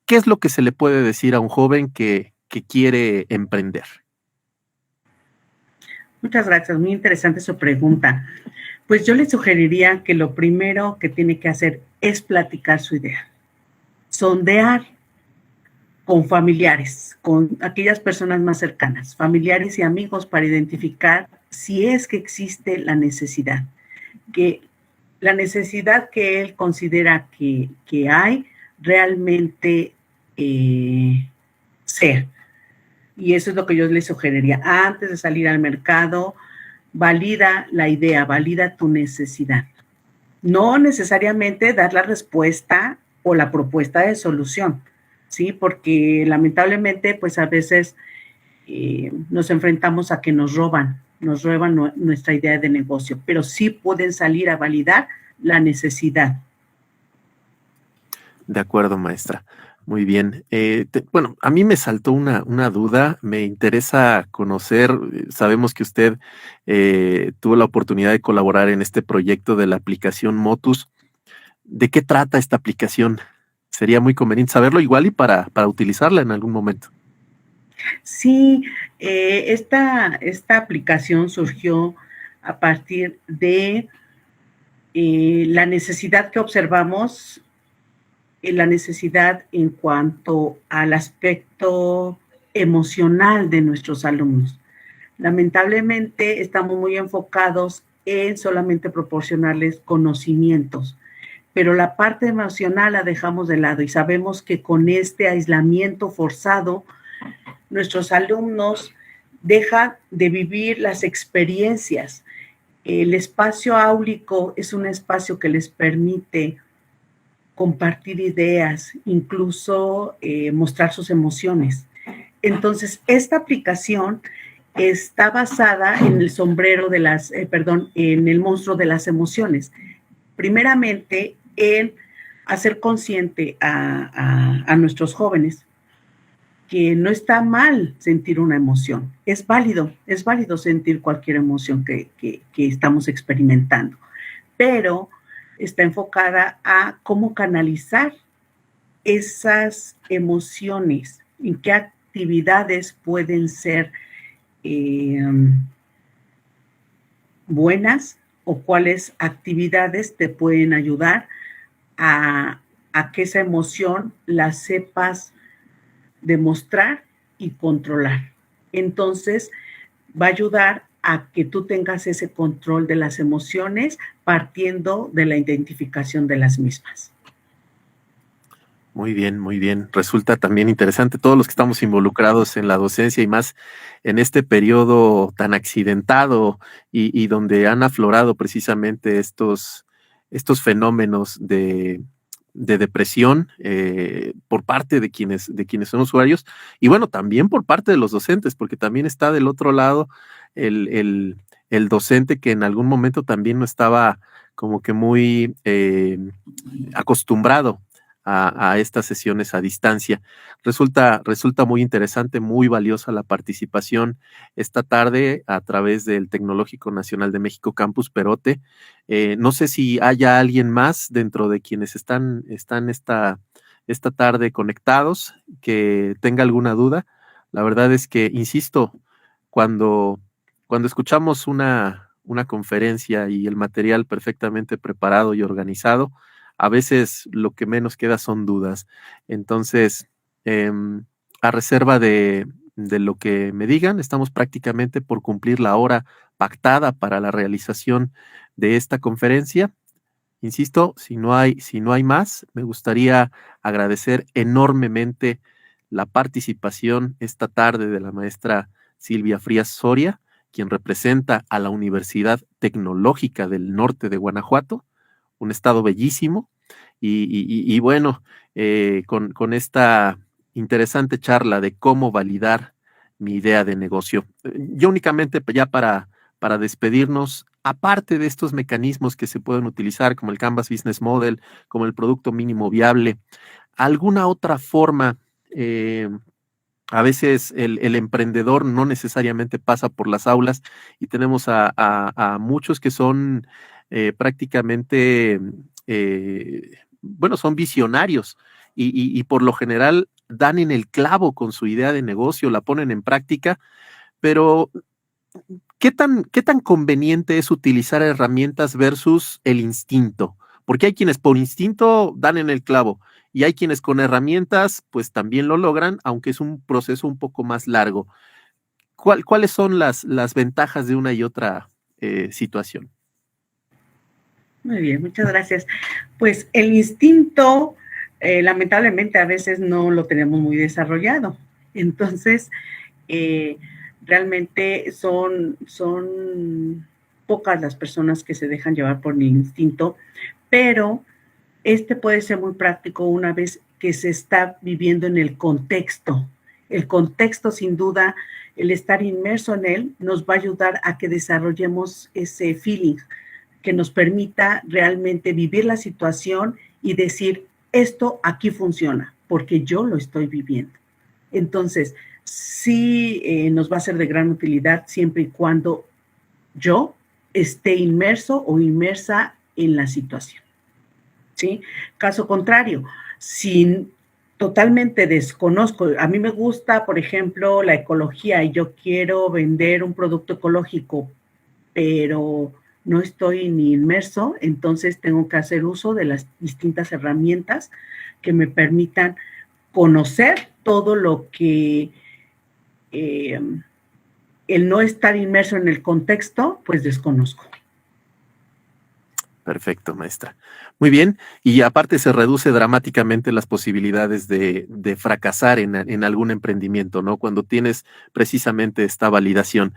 B: ¿Qué es lo que se le puede decir a un joven que quiere emprender?
C: Muchas gracias, muy interesante su pregunta. Pues yo le sugeriría que lo primero que tiene que hacer es platicar su idea, sondear con familiares, con aquellas personas más cercanas, familiares y amigos, para identificar si es que existe la necesidad que él considera que hay realmente ser. Y eso es lo que yo le sugeriría. Antes de salir al mercado, valida la idea, valida tu necesidad. No necesariamente dar la respuesta o la propuesta de solución, ¿sí? Porque lamentablemente, pues a veces nos enfrentamos a que nos roban nuestra idea de negocio, pero sí pueden salir a validar la necesidad.
B: De acuerdo, maestra. Muy bien. A mí me saltó una duda. Me interesa conocer, sabemos que usted tuvo la oportunidad de colaborar en este proyecto de la aplicación Motus. ¿De qué trata esta aplicación? Sería muy conveniente saberlo, igual y para utilizarla en algún momento.
C: Sí, esta aplicación surgió a partir de la necesidad que observamos la necesidad en cuanto al aspecto emocional de nuestros alumnos. Lamentablemente estamos muy enfocados en solamente proporcionarles conocimientos, pero la parte emocional la dejamos de lado y sabemos que con este aislamiento forzado, nuestros alumnos dejan de vivir las experiencias. El espacio áulico es un espacio que les permite compartir ideas, incluso mostrar sus emociones. Entonces, esta aplicación está basada en el sombrero de las, en el monstruo de las emociones. Primeramente, en hacer consciente a nuestros jóvenes que no está mal sentir una emoción. Es válido sentir cualquier emoción que estamos experimentando, pero está enfocada a cómo canalizar esas emociones, en qué actividades pueden ser buenas o cuáles actividades te pueden ayudar a que esa emoción la sepas demostrar y controlar. Entonces, va a ayudar a que tú tengas ese control de las emociones partiendo de la identificación de las mismas.
B: Muy bien, muy bien. Resulta también interesante todos los que estamos involucrados en la docencia y más en este periodo tan accidentado y donde han aflorado precisamente estos fenómenos de depresión por parte de quienes son usuarios y bueno, también por parte de los docentes, porque también está del otro lado el docente que en algún momento también no estaba como que muy acostumbrado a estas sesiones a distancia. Resulta muy interesante, muy valiosa la participación esta tarde a través del Tecnológico Nacional de México Campus Perote. No sé si haya alguien más dentro de quienes están esta tarde conectados que tenga alguna duda. La verdad es que, insisto, cuando escuchamos una conferencia y el material perfectamente preparado y organizado, a veces lo que menos queda son dudas. Entonces, a reserva de lo que me digan, estamos prácticamente por cumplir la hora pactada para la realización de esta conferencia. Insisto, si no hay más, me gustaría agradecer enormemente la participación esta tarde de la maestra Silvia Frías Soria, quien representa a la Universidad Tecnológica del Norte de Guanajuato, un estado bellísimo, y bueno, con esta interesante charla de cómo validar mi idea de negocio. Yo únicamente ya para despedirnos, aparte de estos mecanismos que se pueden utilizar, como el Canvas Business Model, como el producto mínimo viable, ¿alguna otra forma? A veces el emprendedor no necesariamente pasa por las aulas y tenemos a muchos que son prácticamente, bueno, son visionarios y por lo general dan en el clavo con su idea de negocio, la ponen en práctica, pero ¿qué tan conveniente es utilizar herramientas versus el instinto? Porque hay quienes por instinto dan en el clavo y hay quienes con herramientas pues también lo logran, aunque es un proceso un poco más largo. ¿Cuáles son las ventajas de una y otra situación?
C: Muy bien, muchas gracias. Pues el instinto, lamentablemente a veces no lo tenemos muy desarrollado. Entonces, realmente son pocas las personas que se dejan llevar por el instinto, pero este puede ser muy práctico una vez que se está viviendo en el contexto. El contexto, sin duda, el estar inmerso en él nos va a ayudar a que desarrollemos ese feeling que nos permita realmente vivir la situación y decir, esto aquí funciona, porque yo lo estoy viviendo. Entonces, sí nos va a ser de gran utilidad siempre y cuando yo esté inmerso o inmersa en la situación. ¿Sí? Caso contrario, si totalmente desconozco, a mí me gusta, por ejemplo, la ecología y yo quiero vender un producto ecológico, pero no estoy ni inmerso, entonces tengo que hacer uso de las distintas herramientas que me permitan conocer todo lo que el no estar inmerso en el contexto, pues desconozco.
B: Perfecto, maestra. Muy bien, y aparte se reduce dramáticamente las posibilidades de fracasar en algún emprendimiento, ¿no? Cuando tienes precisamente esta validación.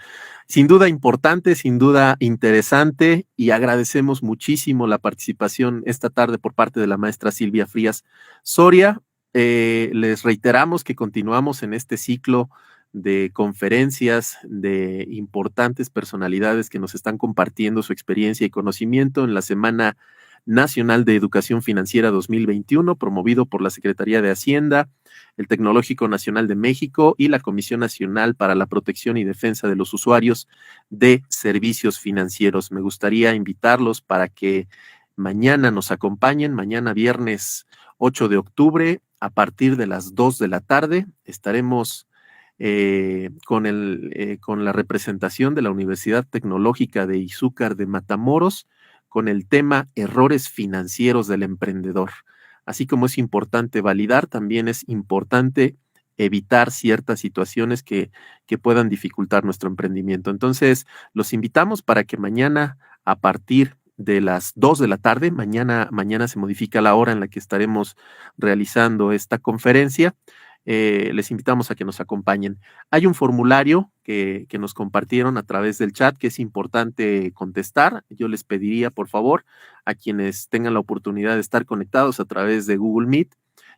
B: Sin duda importante, sin duda interesante, y agradecemos muchísimo la participación esta tarde por parte de la maestra Silvia Frías Soria. Les reiteramos que continuamos en este ciclo de conferencias de importantes personalidades que nos están compartiendo su experiencia y conocimiento en la Semana Nacional de Educación Financiera 2021, promovido por la Secretaría de Hacienda, el Tecnológico Nacional de México y la Comisión Nacional para la Protección y Defensa de los Usuarios de Servicios Financieros. Me gustaría invitarlos para que mañana nos acompañen, mañana viernes 8 de octubre, a partir de las 2 de la tarde, estaremos con la representación de la Universidad Tecnológica de Izúcar de Matamoros, con el tema errores financieros del emprendedor. Así como es importante validar, también es importante evitar ciertas situaciones que puedan dificultar nuestro emprendimiento. Entonces, los invitamos para que mañana, a partir de las 2 de la tarde, mañana se modifica la hora en la que estaremos realizando esta conferencia. Les invitamos a que nos acompañen. Hay un formulario que nos compartieron a través del chat que es importante contestar. Yo les pediría, por favor, a quienes tengan la oportunidad de estar conectados a través de Google Meet,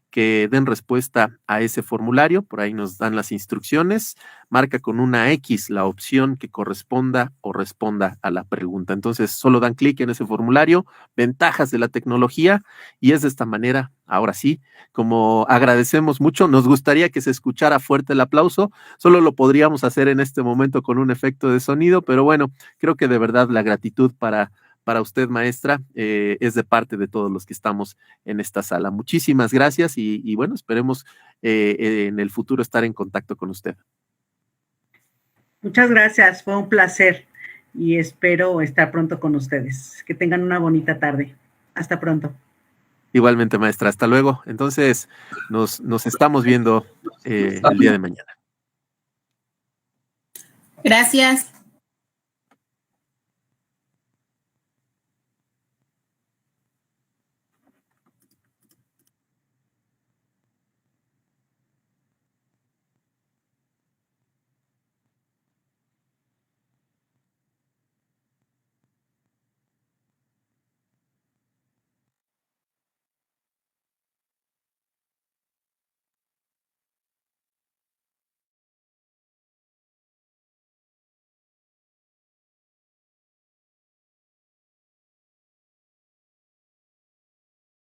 B: que den respuesta a ese formulario. Por ahí nos dan las instrucciones. Marca con una X la opción que corresponda o responda a la pregunta. Entonces, solo dan clic en ese formulario, ventajas de la tecnología, y es de esta manera, ahora sí, como agradecemos mucho. Nos gustaría que se escuchara fuerte el aplauso. Solo lo podríamos hacer en este momento con un efecto de sonido, pero bueno, creo que de verdad la gratitud para usted, maestra, es de parte de todos los que estamos en esta sala. Muchísimas gracias y bueno, esperemos en el futuro estar en contacto con usted.
C: Muchas gracias, fue un placer y espero estar pronto con ustedes. Que tengan una bonita tarde. Hasta pronto.
B: Igualmente, maestra, hasta luego. Entonces, nos estamos viendo el día de mañana.
D: Gracias.